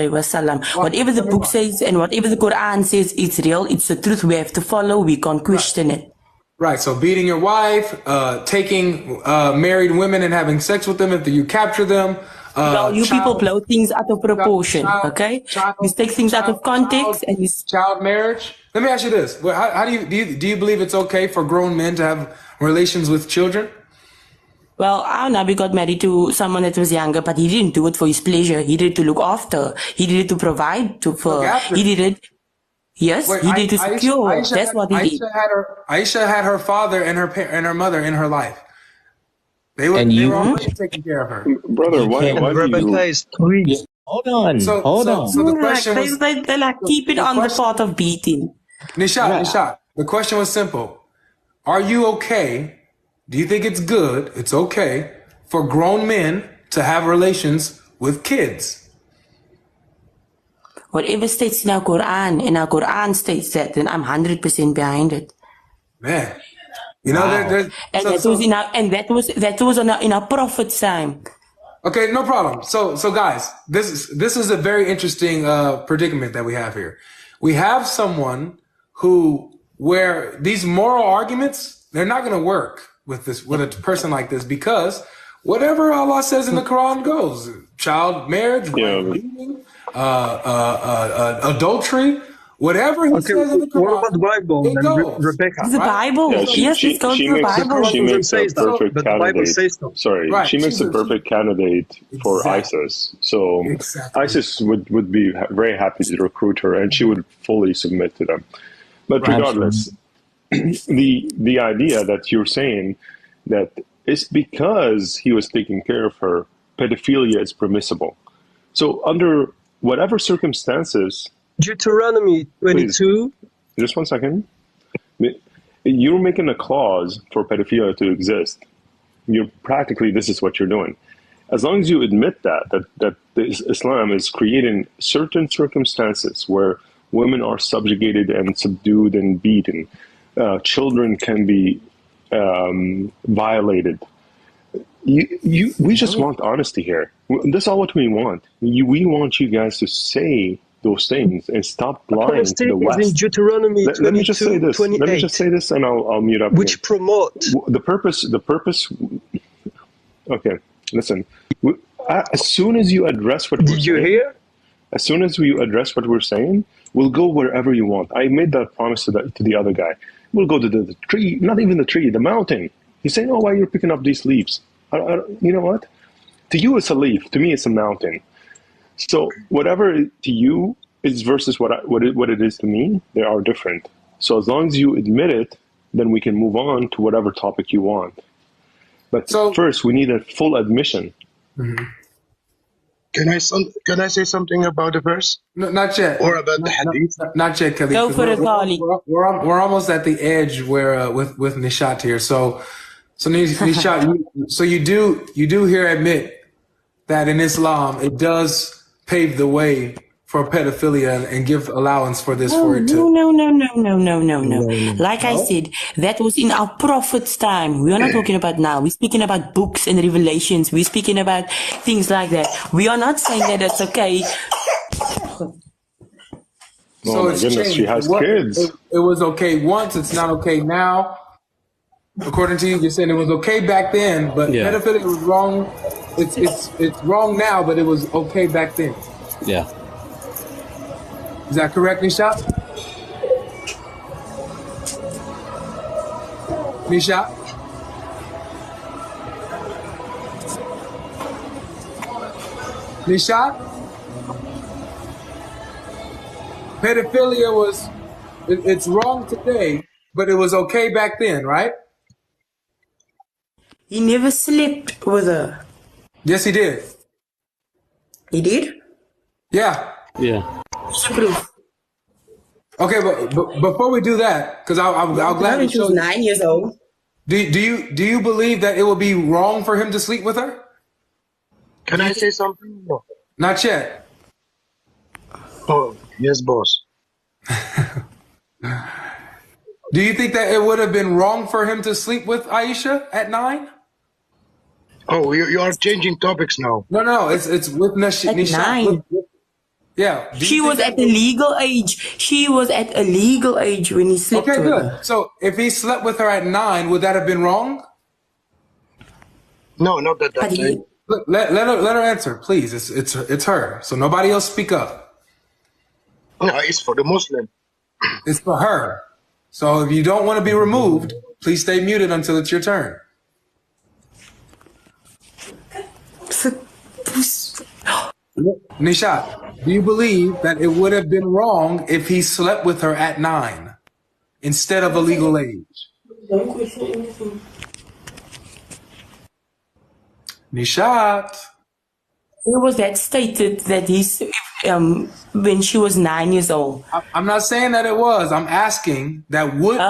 alayhi wasallam. Whatever the book says and whatever the Quran says, it's real, it's the truth. We have to follow, we can't question it. Right, so beating your wife, taking married women and having sex with them if you capture them. Well, you people blow things out of proportion, okay? You take things out of context and you... Child marriage. Let me ask you this. How do you believe it's okay for grown men to have relations with children? Well, our Nabi got married to someone that was younger, but he didn't do it for his pleasure. He did it to look after. He did it to provide for... He did it... Yes, wait, he did to secure. That's what he did. Aisha had her father and her mother in her life. They were already taking care of her. Brother, why Rebecca is 3. Hold on. So the question was... They like keep it on the part of beating. Nishat, the question was simple. Are you okay? Do you think it's good, it's okay, for grown men to have relations with kids? Whatever states in our Quran, and our Quran states that, then I'm 100% behind it. Man, you know, that was in our Prophet's time. Okay, no problem. So guys, this is a very interesting predicament that we have here. We have someone where these moral arguments, they're not going to work with a person like this, because whatever Allah says in the Quran goes. Child marriage, beating, adultery, whatever he says in the Quran. What about the Bible, Rebecca? The Bible, yes, it's going to the Bible. She makes a perfect candidate. Sorry, she makes a perfect candidate for ISIS. So ISIS would be very happy to recruit her, and she would fully submit to them. But regardless, the idea that you're saying that it's because he was taking care of her, pedophilia is permissible. So under whatever circumstances... Deuteronomy 22... Please, just 1 second. You're making a clause for pedophilia to exist. This is what you're doing. As long as you admit that Islam is creating certain circumstances where women are subjugated and subdued and beaten, children can be violated. We just want honesty here. That's all what we want. We want you guys to say those things and stop lying to the West. In Deuteronomy 22, let me just say this. 28, let me just say this, and I'll mute up. Which promote the purpose. Okay, listen. As soon as you address what did you hear? As soon as we address what we're saying, we'll go wherever you want. I made that promise to the other guy. We'll go to the tree, not even the tree, the mountain. He's saying, "Oh, why you're picking up these leaves?" You know what? To you, it's a leaf. To me, it's a mountain. So whatever to you is versus what it is to me, they are different. So as long as you admit it, then we can move on to whatever topic you want. But first, we need a full admission. Mm-hmm. Can I say something about the verse? No, not yet. Or about the hadith? Not yet, Kelly. Go for it, Kali. We're almost at the edge where with Nishat here. So Nishat, so you do here admit that in Islam it does pave the way for pedophilia and give allowance for this for it to... No. Like I said, that was in our Prophet's time. We are not talking about now. We're speaking about books and revelations. We're speaking about things like that. We are not saying that it's okay. So it's changed. She has kids. It was okay once, it's not okay now. According to you, you're saying it was okay back then, but pedophilia was wrong. It's wrong now, but it was okay back then. Yeah. Is that correct, Nishat? Nishat? Nishat? Pedophilia it's wrong today, but it was okay back then, right? He never slept with her. Yes, he did. He did? Yeah. Yeah. Proof. Okay, but before we do that, because I'll gladly show you. 9 years old. Do you believe that it would be wrong for him to sleep with her? Can I say something? No. Not yet. Oh, yes, boss. Do you think that it would have been wrong for him to sleep with Aisha at 9? Oh, you are changing topics now. No, it's with Nishat. Yeah. She was at a legal age. She was at a legal age when he slept Okay, with good. her. So if he slept with her at 9, would that have been wrong? No, not at that But time. Look, let her answer, please. It's her. So nobody else speak up. No, it's for the Muslim. It's for her. So if you don't want to be removed, please stay muted until it's your turn. Nishat, do you believe that it would have been wrong if he slept with her at 9 instead of a legal age? Don't question anything. Nishat. Where was that stated that he's when she was 9 years old? I'm not saying that it was. I'm asking that would he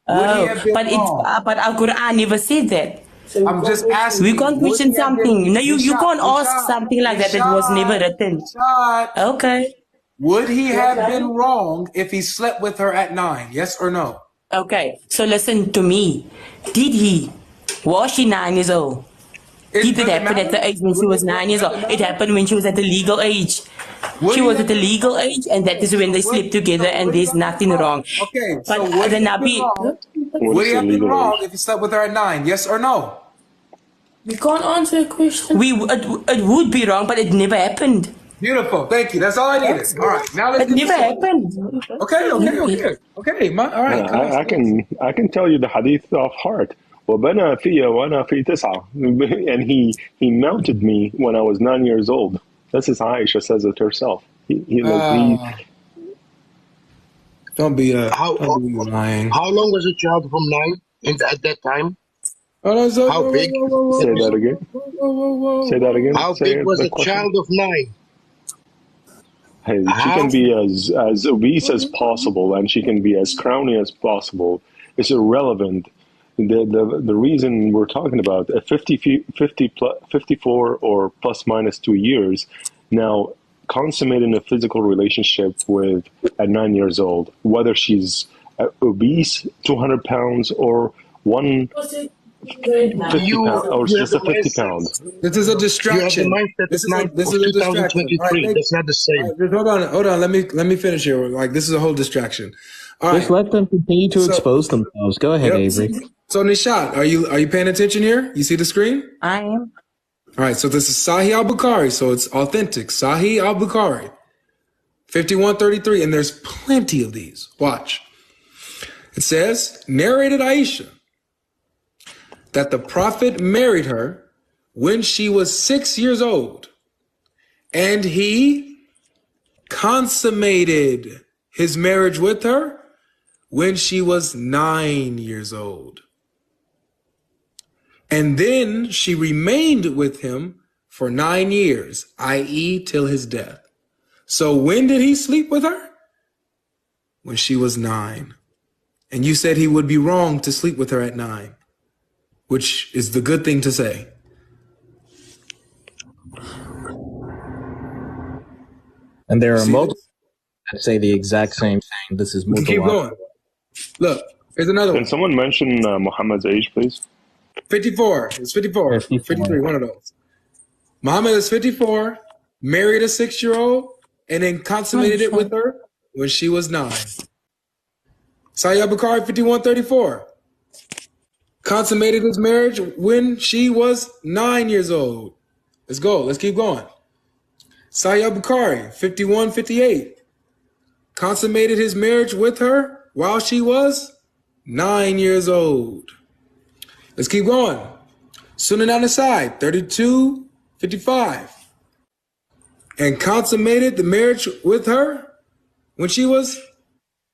have been wrong? But our Quran never said that. I'm just asking. We can't question something. No, you can't ask something like that was never written. Okay. Would he have been wrong if he slept with her at 9? Yes or no? Okay. So listen to me. Did he? Was she 9 years old? Did it happen at the age when she was 9 years old? It happened when she was at the legal age. She was at the legal age, and that is when they sleep together, and there's nothing wrong. Okay, But so would the he have been Nabi, wrong? Would he have been wrong if he slept with her at 9? Yes or no? we can't answer a question. It would be wrong, but it never happened. Beautiful. Thank you. That's all I needed. All right. Now let's It never happened. Okay. All right. I can tell you the hadith off heart. وَبَنَا فِيَ وَأَنَا فِي تِسْعَةٍ. And he mounted me when I was 9 years old. This is Aisha says it herself. Don't be lying. How long was a child from 9 at that time? How big? Say that again. Say that again. How big was a child of 9? Hey, she can be as obese as possible, and she can be as scrawny as possible. It's irrelevant. The reason we're talking about 54 or plus minus 2 years now consummating a physical relationship with at 9 years old, whether she's obese, 200 pounds, or 150 pounds, or just a 50 pounds. This is a distraction. This is a distraction. Right, that's not the same. Right, hold on. Let me finish here. Like, this is a whole distraction. All Just let them continue to expose themselves. Go ahead, Avery. So Nishat, are you paying attention here? You see the screen? I am. All right, so this is Sahih al-Bukhari, so it's authentic. Sahih al-Bukhari, 5133, and there's plenty of these. Watch. It says, narrated Aisha, that the Prophet married her when she was 6 years old, and he consummated his marriage with her when she was 9 years old. And then she remained with him for 9 years, i.e. till his death. So when did he sleep with her? When she was 9. And you said he would be wrong to sleep with her at 9, which is the good thing to say. And there are multiple that say the exact same thing. This is Keep going. Look, here's another one. Can someone mention Muhammad's age, please? 54. It's 54. 53, one of those. Muhammad is 54, married a 6-year-old, and then consummated it with her when she was 9. Sahih al-Bukhari 5134. Consummated his marriage when she was 9 years old. Let's go. Let's keep going. Sahih al-Bukhari 5158. Consummated his marriage with her while she was 9 years old. Let's keep going. Sunan al-Nasai 3255. And consummated the marriage with her when she was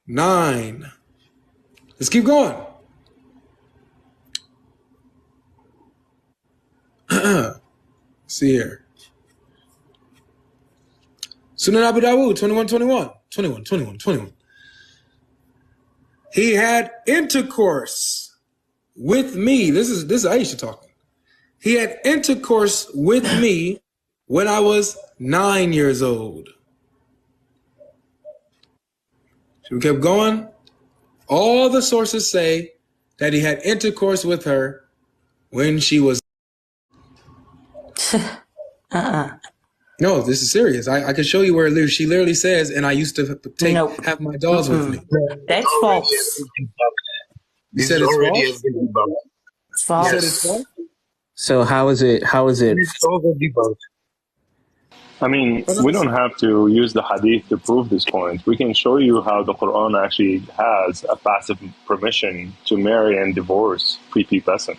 9. Let's keep going. See here. Sunan Abu Dawud 2121. He had intercourse with me. This is Aisha talking. He had intercourse with me when I was 9 years old. So we kept going. All the sources say that he had intercourse with her when she was. No, this is serious. I can show you where she literally says, and I used to have my dolls with me. That's false. You said it's false? It's false. You said it's false? So how is it? It's also debunked. I mean, we don't have to use the hadith to prove this point. We can show you how the Quran actually has a passive permission to marry and divorce prepubescent.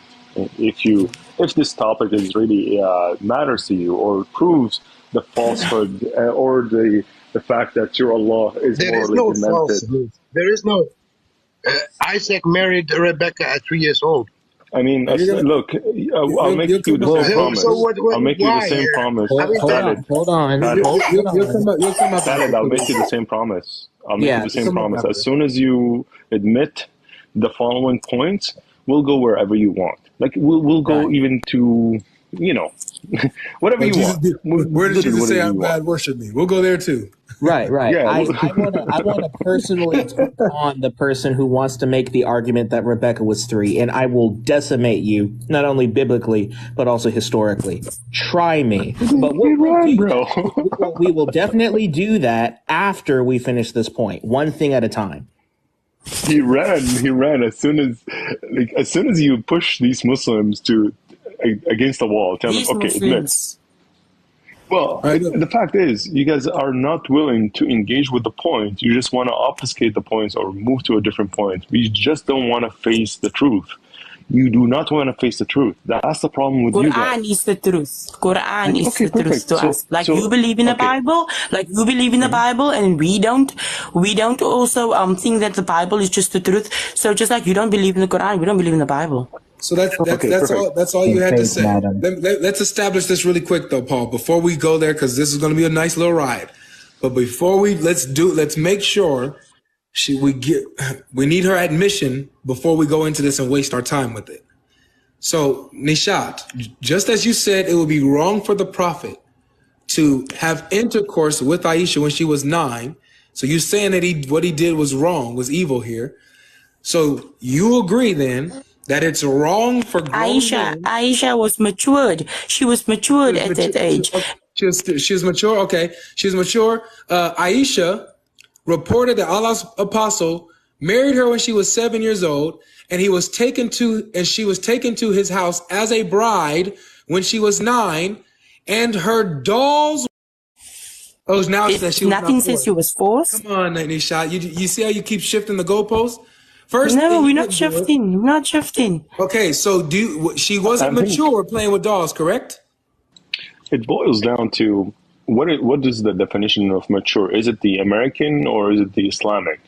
If this topic is really matters to you, or proves the falsehood or the fact that your Allah is morally demented. There is no. Isaac married Rebecca at 3 years old. I mean, look, I'll make you the same promise. I'll make you the same promise. Hold on. Khaled, I'll make you the same promise. I'll make you the same promise. As soon as you admit the following points, we'll go wherever you want. Like, we'll go even to, whatever you want. Where did Jesus say, I'm bad, worship me? We'll go there too. Right. Yeah, I want to personally take on the person who wants to make the argument that Rebecca was 3, and I will decimate you, not only biblically, but also historically. Try me. But we will definitely do that after we finish this point, one thing at a time. He ran as soon as you push these Muslims against the wall, tell them, okay, admit. Well, the fact is, you guys are not willing to engage with the point. You just want to obfuscate the points or move to a different point. You just don't want to face the truth. You do not want to face the truth. That's the problem with you guys. Quran is the truth. Quran is the truth to us. Like, you believe in the Bible, and we don't also think that the Bible is just the truth. So just like you don't believe in the Quran, we don't believe in the Bible. So that's all you had to say. Let's establish this really quick though, Paul, before we go there, because this is going to be a nice little ride. But before let's make sure we need her admission before we go into this and waste our time with it. So Nishat, just as you said, it would be wrong for the Prophet to have intercourse with Aisha when she was 9. So you're saying that what he did was wrong, was evil here. So you agree then that it's wrong for Aisha was matured. She was matured at that age. She was mature. Okay, she was mature. Aisha reported that Allah's apostle married her when she was 7 years old, and she was taken to his house as a bride when she was 9, and her dolls. Oh, now it says she was nothing says she was forced. Come on, Nisha. You see how you keep shifting the goalposts? First, no, we're not shifting. We're not shifting. Okay, so she wasn't mature playing with dolls, correct? It boils down to what is the definition of mature? Is it the American or is it the Islamic?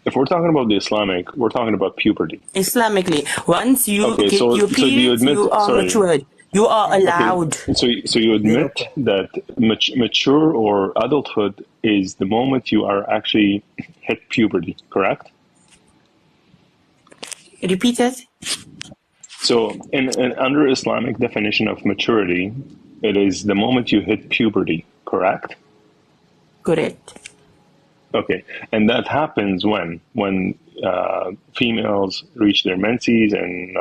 If we're talking about the Islamic, we're talking about puberty. Islamically, once you get your period, you are matured. You are allowed. Okay. So you admit that mature or adulthood is the moment you are actually hit puberty, correct? Repeat it. So in under Islamic definition of maturity, it is the moment you hit puberty, correct? Correct. Okay, and that happens when females reach their menses and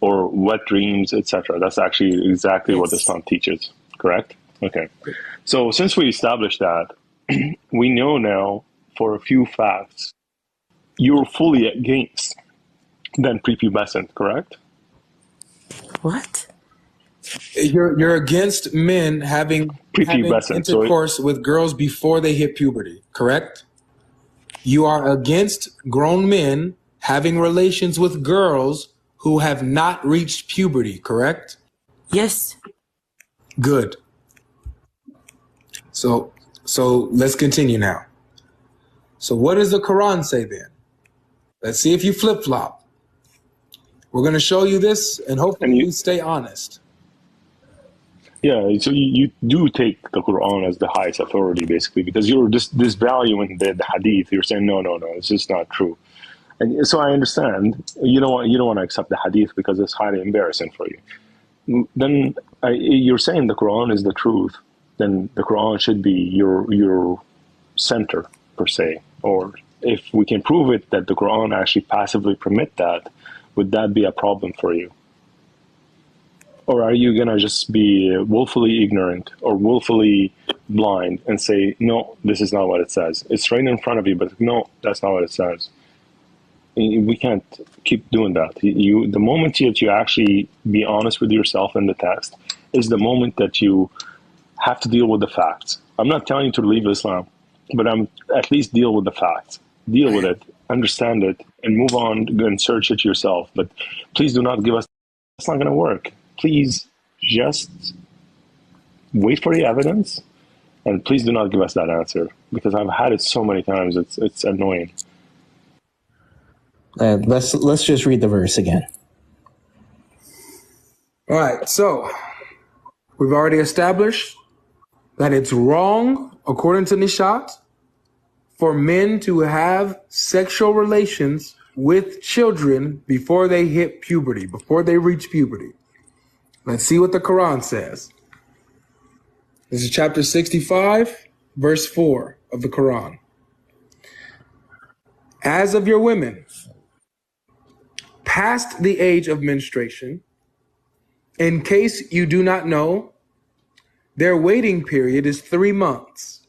or wet dreams, etc. That's actually exactly what Islam teaches, correct? Okay, so since we established that, we know now for a few facts you're fully against then prepubescent, correct? What? You're against men having intercourse with girls before they hit puberty, correct? You are against grown men having relations with girls who have not reached puberty, correct? Yes. Good. So let's continue now. So what does the Quran say then? Let's see if you flip-flop. We're going to show you this, and hopefully you stay honest. Yeah, so you do take the Quran as the highest authority, basically, because you're disvaluing the hadith. You're saying, no, it's just not true. And so I understand. You don't want to accept the hadith because it's highly embarrassing for you. Then you're saying the Quran is the truth. Then the Quran should be your center, per se. Or if we can prove it that the Quran actually passively permit that, would that be a problem for you? Or are you going to just be willfully ignorant or willfully blind and say, no, this is not what it says. It's right in front of you, but no, that's not what it says. We can't keep doing that. The moment that you actually be honest with yourself in the text is the moment that you have to deal with the facts. I'm not telling you to leave Islam, but I'm at least deal with the facts. Deal with it, understand it, and move on and search it yourself. But please do not give us, it's not going to work. Please just wait for the evidence, and please do not give us that answer, because I've had it so many times. It's annoying. Let's just read the verse again. All right, so we've already established that it's wrong, according to Nishat, for men to have sexual relations with children before they hit puberty, before they reach puberty. Let's see what the Quran says. This is chapter 65, verse 4 of the Quran. As of your women, past the age of menstruation, in case you do not know, their waiting period is 3 months.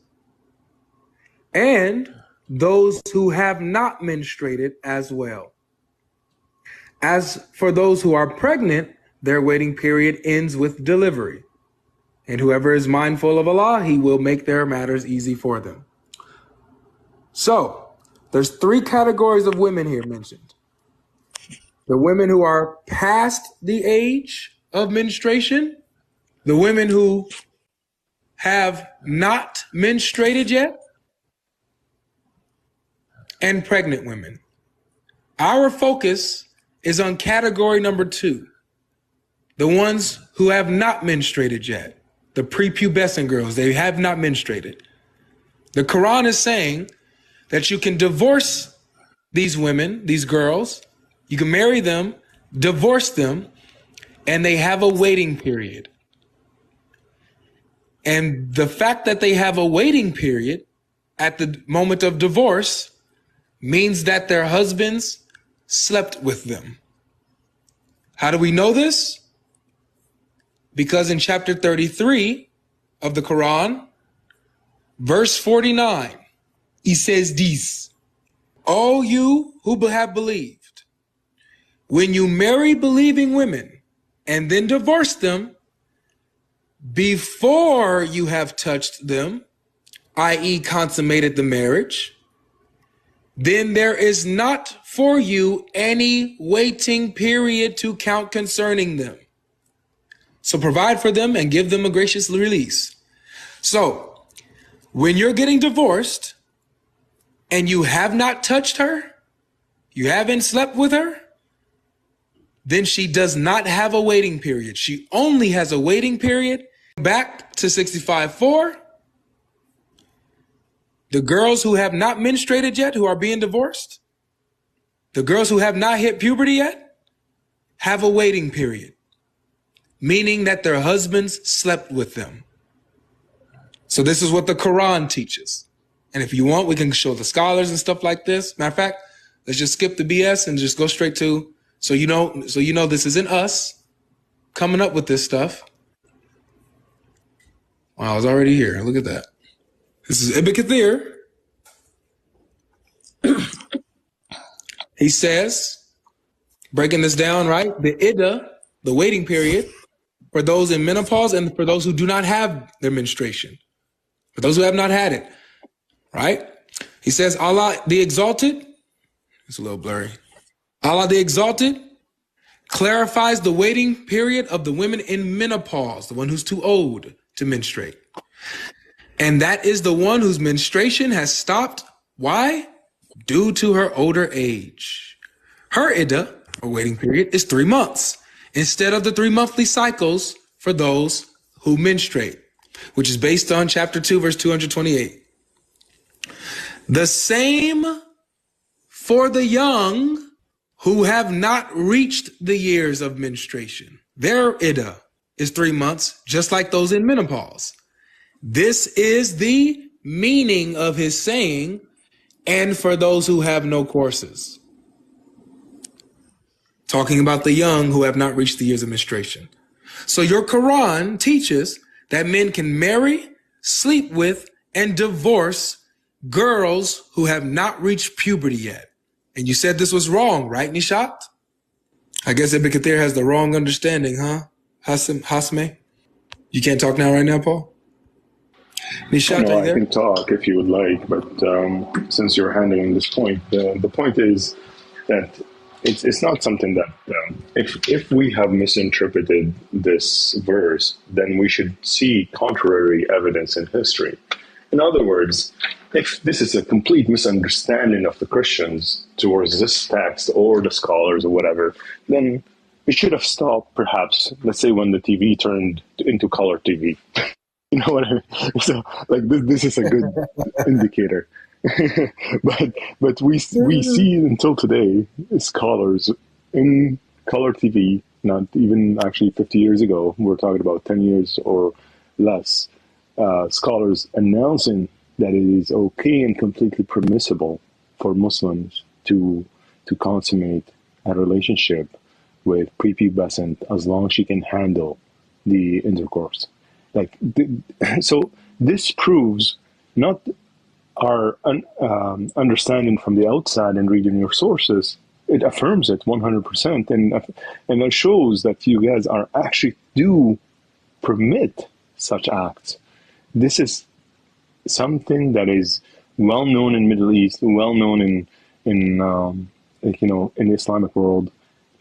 And those who have not menstruated as well. As for those who are pregnant, their waiting period ends with delivery. And whoever is mindful of Allah, He will make their matters easy for them. So, there's 3 categories of women here mentioned. The women who are past the age of menstruation, the women who have not menstruated yet, and pregnant women. Our focus is on category number 2, the ones who have not menstruated yet, the prepubescent girls. They have not menstruated. The Quran is saying that you can divorce these women, these girls, you can marry them, divorce them, and they have a waiting period. And the fact that they have a waiting period at the moment of divorce means that their husbands slept with them. How do we know this? Because in chapter 33 of the Quran, verse 49, he says this: O you who have believed, when you marry believing women and then divorce them before you have touched them, i.e. consummated the marriage, then there is not for you any waiting period to count concerning them. So provide for them and give them a gracious release. So when you're getting divorced and you have not touched her, you haven't slept with her, then she does not have a waiting period. She only has a waiting period. Back to 65:4. The girls who have not menstruated yet, who are being divorced, the girls who have not hit puberty yet, have a waiting period, meaning that their husbands slept with them. So this is what the Quran teaches. And if you want, we can show the scholars and stuff like this. Matter of fact, let's just skip the BS and just go straight to, so you know this isn't us coming up with this stuff. Wow, I was already here. Look at that. This is Ibn Kathir. He says, breaking this down, right? The Iddah, the waiting period, for those in menopause and for those who do not have their menstruation. For those who have not had it, right? He says, Allah the Exalted, it's a little blurry. Allah the Exalted clarifies the waiting period of the women in menopause, the one who's too old to menstruate. And that is the one whose menstruation has stopped. Why? Due to her older age. Her iddah, or waiting period, is 3 months instead of the 3 monthly cycles for those who menstruate, which is based on chapter 2, verse 228. The same for the young who have not reached the years of menstruation. Their iddah is 3 months, just like those in menopause. This is the meaning of his saying, and for those who have no courses. Talking about the young who have not reached the years of menstruation. So your Quran teaches that men can marry, sleep with, and divorce girls who have not reached puberty yet. And you said this was wrong, right, Nishat? I guess Ibn Kathir has the wrong understanding, huh? Hasme? You can't talk now right now, Paul? Nishat, no, are you there? I can talk if you would like, but since you're handling this point, the point is that it's not something that if we have misinterpreted this verse, then we should see contrary evidence in history. In other words, if this is a complete misunderstanding of the Christians towards this text or the scholars or whatever, then we should have stopped perhaps, let's say when the TV turned into color TV. You know what I mean? So like this is a good indicator. but we see until today scholars in color TV, not even actually 50 years ago, we're talking about 10 years or less, scholars announcing that it is okay and completely permissible for Muslims to consummate a relationship with prepubescent as long as she can handle the intercourse. So this proves not our understanding from the outside and reading your sources. It affirms it 100%, and it shows that you guys are actually do permit such acts. This is something that is well known in Middle East, well known in the Islamic world.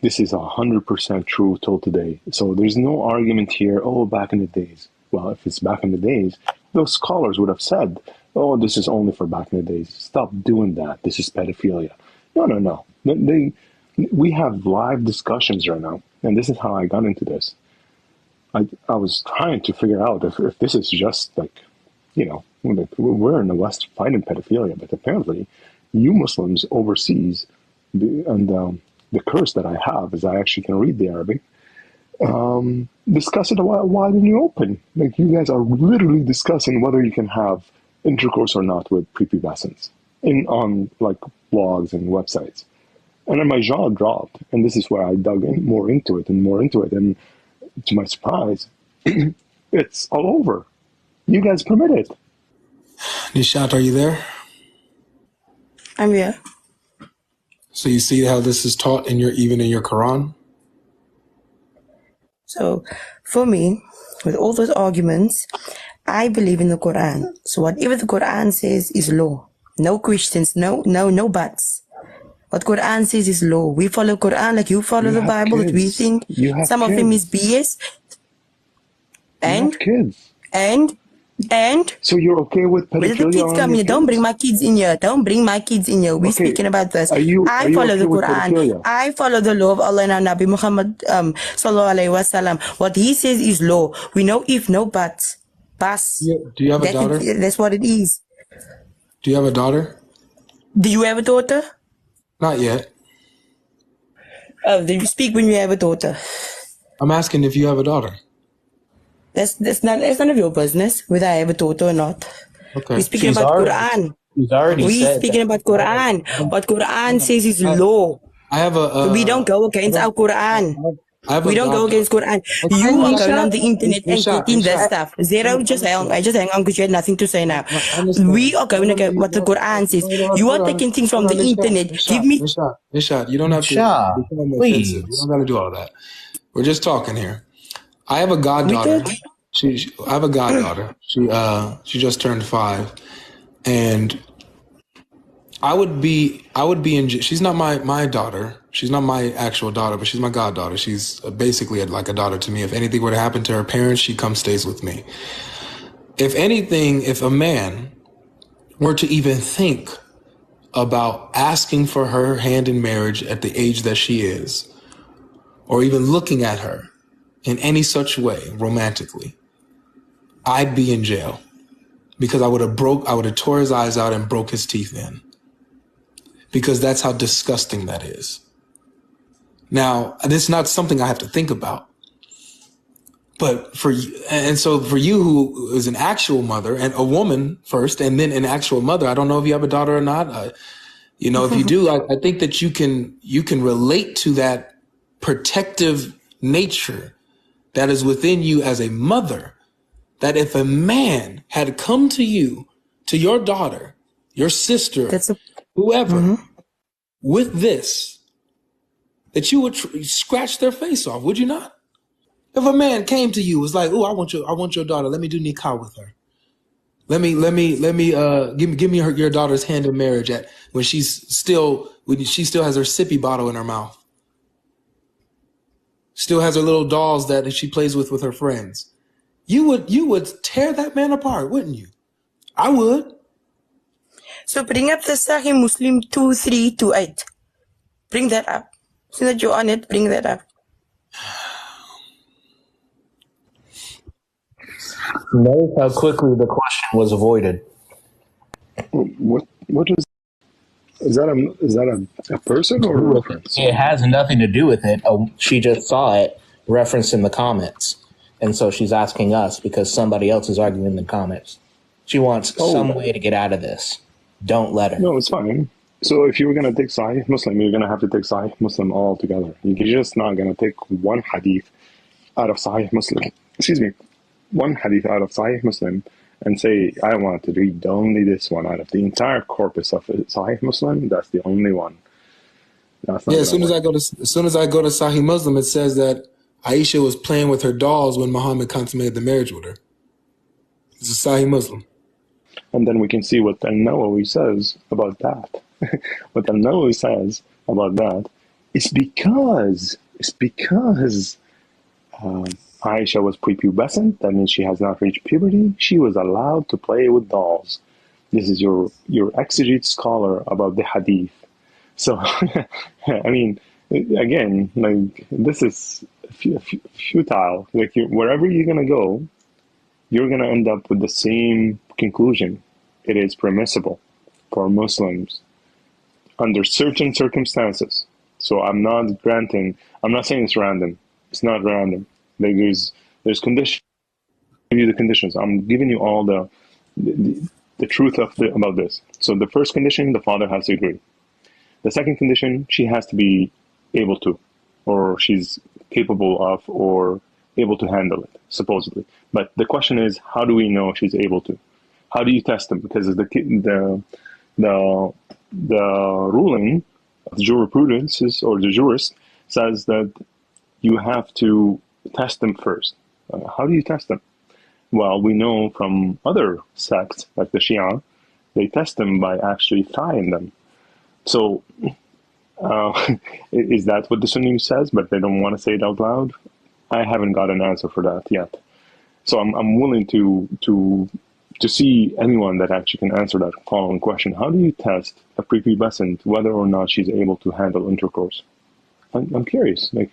This is 100% true till today. So there's no argument here. Oh, back in the days. Well, if it's back in the days, those scholars would have said, "Oh, this is only for back in the days. Stop doing that. This is pedophilia." No. We have live discussions right now, and this is how I got into this. I was trying to figure out if this is just we're in the West fighting pedophilia, but apparently you Muslims overseas, the curse that I have is I actually can read the Arabic, discuss it wide in the open. Like you guys are literally discussing whether you can have intercourse or not with prepubescents on like blogs and websites. And then my jaw dropped, and this is where I dug more into it, and to my surprise, it's all over. You guys permit it. Nishat, are you there? I'm here. So you see how this is taught even in your Quran? So for me, with all those arguments, I believe in the Quran. So whatever the Quran says is law. No questions, no buts. What Quran says is law. We follow Quran like you follow the Bible. That we think some of them is BS. And you have kids. And so you're okay with pedophilia? Where the kids come here? Don't bring my kids in here. We're speaking about this. I follow the Quran. I follow the law of Allah and our Nabi Muhammad sallallahu alaihi wasallam. What he says is law. We know if, no buts. Bas. Do you have a daughter? That's what it is. Do you have a daughter? Do you have a daughter? Not yet. Oh, then you speak when you have a daughter. I'm asking if you have a daughter. That's none of your business whether I have a daughter or not. Okay. We're speaking about Quran. We're speaking about Quran. What Quran says is law. I have we don't go against our Quran. We don't go against Quran. You are going on the internet and getting this stuff. Zero, just hang on because you had nothing to say now. We are going against what the Quran says. You are taking things from the internet. Give me... Nishat, you don't have to become offensive. You don't got to do all that. We're just talking here. I have a goddaughter. I have a goddaughter. She just turned 5, and I would be in. She's not my daughter. She's not my actual daughter, but she's my goddaughter. She's basically like a daughter to me. If anything were to happen to her parents, she stays with me. If anything, if a man were to even think about asking for her hand in marriage at the age that she is, or even looking at her in any such way romantically, I'd be in jail because I would have tore his eyes out and broke his teeth in, because that's how disgusting that is. Now, this is not something I have to think about, but for you who is an actual mother and a woman first, and then an actual mother, I don't know if you have a daughter or not. If you do, I think that you can relate to that protective nature that is within you as a mother that if a man had come to you, to your daughter, your sister, whoever, with this, that you would scratch their face off, would you not? If a man came to you, was like, "Oh, I want your daughter. Let me do nikah with her. Give me your daughter's hand in marriage when she still has her sippy bottle in her mouth, still has her little dolls that she plays with her friends." You would tear that man apart, wouldn't you? I would. So bring up the Sahih Muslim 2328. Bring that up. So that you're on it, bring that up. Notice how quickly the question was avoided. What is that a person or a reference? It has nothing to do with it. She just saw it referenced in the comments. And so she's asking us because somebody else is arguing in the comments. She wants some way to get out of this. Don't let her. No, it's fine. So if you were going to take Sahih Muslim, you're going to have to take Sahih Muslim altogether. You're just not going to take one hadith out of Sahih Muslim. Excuse me. One hadith out of Sahih Muslim and say, I want to read only this one out of the entire corpus of Sahih Muslim. That's the only one. As soon as I go to Sahih Muslim, it says that Aisha was playing with her dolls when Muhammad consummated the marriage with her. It's a Sahih Muslim. And then we can see what Al-Nawawi says about that. What Al-Nawawi says about that is because Aisha was prepubescent, that means she has not reached puberty, she was allowed to play with dolls. This is your exegete scholar about the hadith. So, I mean, again, like, this is futile. Like, wherever you're going to go, you're going to end up with the same conclusion. It is permissible for Muslims under certain circumstances. So I'm not saying it's random. It's not random. Like, there's conditions. I'll give you the conditions. I'm giving you all the truth about this. So the first condition, the father has to agree. The second condition, she has to be able to, or she's capable of, or able to handle it, supposedly. But the question is, how do we know she's able to? How do you test them? Because the ruling of the jurisprudence or the jurist says that you have to test them first. How do you test them? Well, we know from other sects, like the Shia, they test them by actually trying them. So, is that what the Sunni says, but they don't want to say it out loud? I haven't got an answer for that yet. So I'm willing to see anyone that actually can answer that following question. How do you test a prepubescent whether or not she's able to handle intercourse? I'm curious. Like,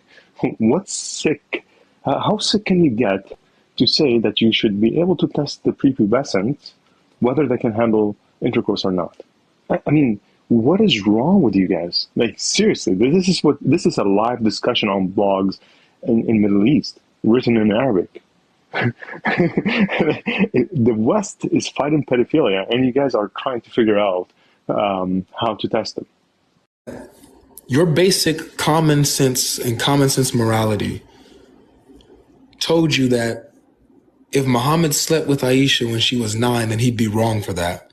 what's sick? How sick can you get to say that you should be able to test the prepubescent whether they can handle intercourse or not? I mean, what is wrong with you guys? Like, seriously, this is a live discussion on blogs in Middle East, written in Arabic. The West is fighting pedophilia, and you guys are trying to figure out how to test them. Your basic common sense and common sense morality told you that if Muhammad slept with Aisha when she was 9, then he'd be wrong for that.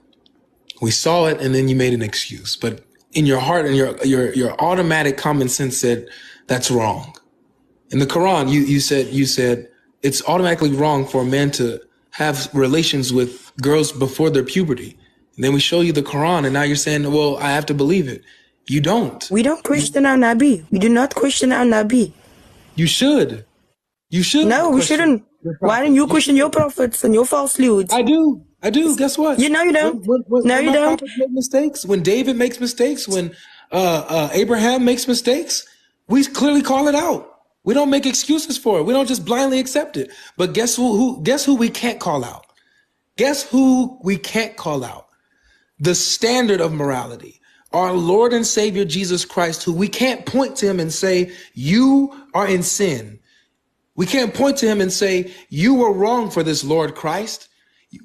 We saw it, and then you made an excuse. But in your heart and your automatic common sense said that's wrong. In the Quran, you said it's automatically wrong for a man to have relations with girls before their puberty. And then we show you the Quran, and now you're saying, well, I have to believe it. You don't. We don't question our Nabi. We do not question our Nabi. You should. You should. No, we shouldn't. Why don't you question your prophets and your falsehoods? I do. Guess what? You know you don't. No, you don't. Make mistakes. When David makes mistakes, when Abraham makes mistakes, we clearly call it out. We don't make excuses for it. We don't just blindly accept it. But guess who we can't call out? Guess who we can't call out? The standard of morality. Our Lord and Savior Jesus Christ, who we can't point to him and say, you are in sin. We can't point to him and say, you were wrong for this, Lord Christ.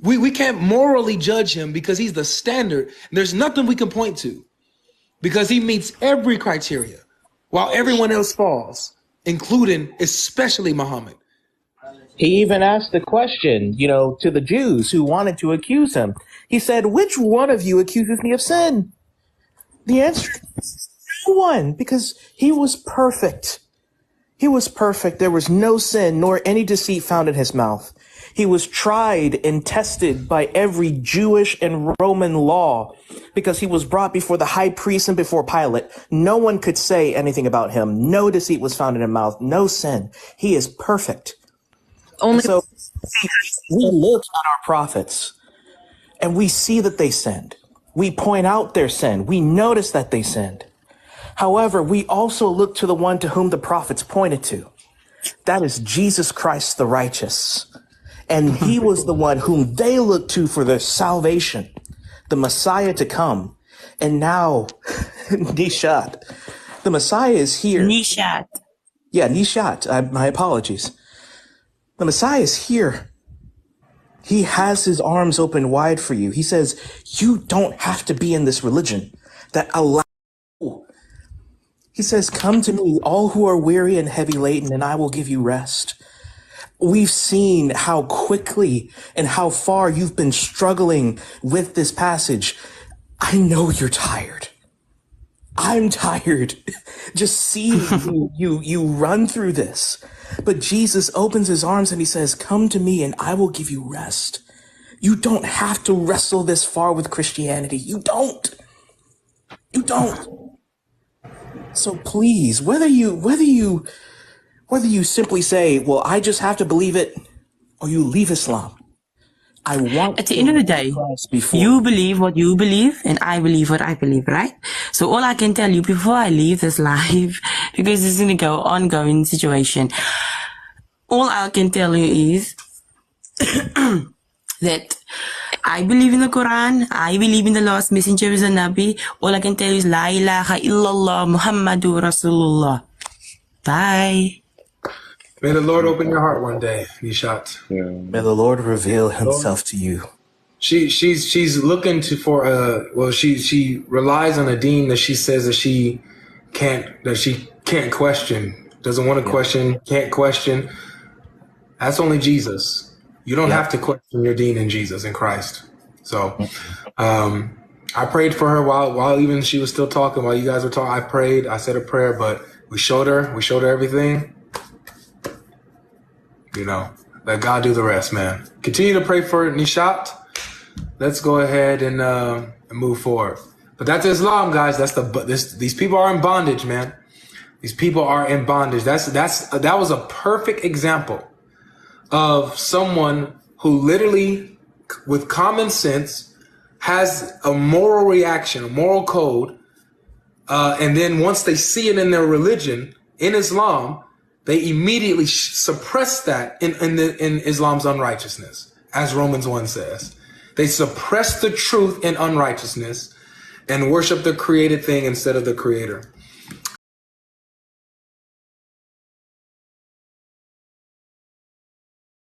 We can't morally judge him because he's the standard. There's nothing we can point to because he meets every criteria while everyone else falls, including especially Muhammad. He even asked the question, to the Jews who wanted to accuse him. He said, which one of you accuses me of sin? The answer is no one, because he was perfect. He was perfect. There was no sin nor any deceit found in his mouth. He was tried and tested by every Jewish and Roman law because he was brought before the high priest and before Pilate. No one could say anything about him. No deceit was found in his mouth. No sin. He is perfect. So we look at our prophets and we see that they sinned. We point out their sin. We notice that they sinned. However, we also look to the one to whom the prophets pointed to. That is Jesus Christ the righteous. And he was the one whom they looked to for their salvation, the Messiah to come. And now, Nishat, the Messiah is here. Nishat. Yeah, Nishat. My apologies. The Messiah is here. He has his arms open wide for you. He says, you don't have to be in this religion that allows. He says, come to me, all who are weary and heavy laden, and I will give you rest. We've seen how quickly and how far you've been struggling with this passage. I know you're tired. I'm tired. Just seeing you run through this. But Jesus opens his arms and he says, come to me and I will give you rest. You don't have to wrestle this far with Christianity. You don't. So please, whether you simply say, well, I just have to believe it, or you leave Islam, I want at the end of the day, you believe what you believe and I believe what I believe, right? So all I can tell you before I leave this live, because this is going to go ongoing situation, all I can tell you is that I believe in the Quran. I believe in the last messenger is a Nabi. All I can tell you is La ilaha illallah Muhammadur Rasulullah. Bye. May the Lord open your heart one day, Nishat. Yeah. May the Lord reveal himself to you. She's looking she relies on a deen that she says that she can't question, doesn't want to question, can't question. That's only Jesus. You don't have to question your deen in Jesus, in Christ. So, I prayed for her while even she was still talking, while you guys were talking. I prayed, I said a prayer, but we showed her everything. Let God do the rest, man. Continue to pray for Nishat. Let's go ahead and move forward. But that's Islam, guys. These people are in bondage, man. These people are in bondage. That was a perfect example of someone who literally, with common sense, has a moral reaction, a moral code, and then once they see it in their religion, in Islam, they immediately suppress that in Islam's unrighteousness, as Romans 1 says. They suppress the truth in unrighteousness and worship the created thing instead of the creator.